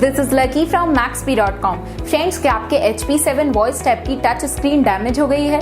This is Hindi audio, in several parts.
This is lucky from Maxbhi.com। Friends, क्या आपके HP7 VoiceTab की टच स्क्रीन डैमेज हो गई है?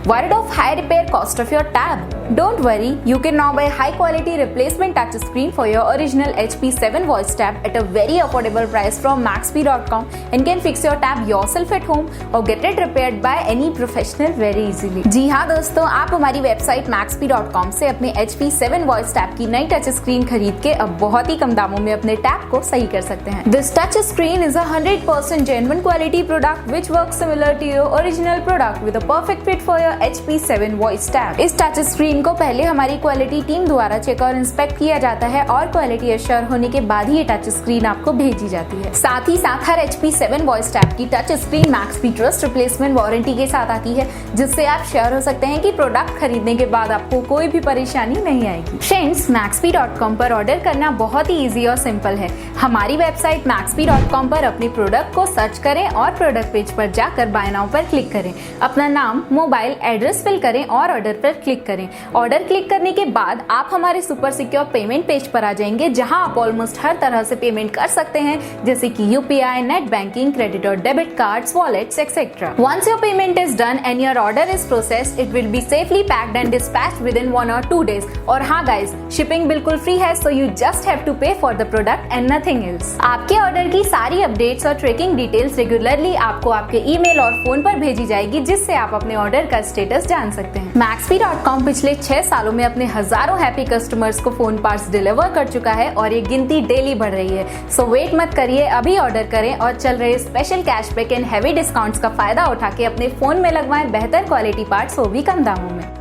Worried of high repair cost of your tab? Don't worry, you can now buy high quality replacement touch screen for your original HP7 VoiceTab at a very affordable price from Maxbhi.com and can fix your tab yourself at home or get it repaired by any professional very easily। जी हाँ दोस्तों, आप हमारी वेबसाइट Maxbhi.com से अपने HP7 VoiceTab की नई टच स्क्रीन खरीद के अब बहुत ही कम दामों में अपने टैब को सही कर सकते हैं। This touch screen is a 100% genuine quality product which works similar to your original product with a perfect fit for your HP7 VoiceTab। इस टच स्क्रीन को पहले हमारी क्वालिटी टीम द्वारा चेक और इंस्पेक्ट किया जाता है और क्वालिटी एश्योर होने के बाद ही ये टच स्क्रीन आपको भेजी जाती है। साथ ही साथ हर HP7 VoiceTab की touch screen Maxbhi trust replacement warranty के साथ आती है, जिससे आप श्योर हो सकते हैं कि प्रोडक्ट खरीदने के बाद आपको कोई भी परेशानी नहीं आएगी। फ्रेंड्स, Maxbhi.com पर ऑर्डर करना बहुत ही ईजी और सिंपल है। हमारी वेबसाइट Maxbhi.com पर अपने प्रोडक्ट को सर्च करें और प्रोडक्ट पेज पर जाकर बाय नाउ पर क्लिक करें। अपना नाम, मोबाइल एड्रेस फिल करें और ऑर्डर पर क्लिक करें। ऑर्डर क्लिक करने के बाद आप हमारे सुपर सिक्योर पेमेंट पेज पर आ जाएंगे, जहां आप ऑलमोस्ट हर तरह से पेमेंट कर सकते हैं, जैसे कि UPI, नेट बैंकिंग, क्रेडिट और debit cards, wallets etcetera. Once your payment is done and your order is processed, it will be safely packed and dispatched within 1 or 2 days। और हाँ गाइज, शिपिंग बिल्कुल फ्री है, so you just have to pay for the product and nothing else. आपके ऑर्डर की सारी अपडेट्स और ट्रैकिंग डिटेल्स रेगुलरली आपको आपके ईमेल और फोन पर भेजी जाएगी, जिससे आप अपने ऑर्डर का स्टेटस जान सकते हैं। Maxbhi.com पिछले 6 सालों में अपने हजारों हैप्पी कस्टमर्स को फोन पार्ट्स डिलीवर कर चुका है और ये गिनती डेली बढ़ रही है। सो वेट मत करिए, अभी ऑर्डर करें और चल रहे special cashback and heavy discounts का फायदा उठा के अपने फोन में लगवाएं बेहतर क्वालिटी पार्ट्स, वो भी कम दामों में।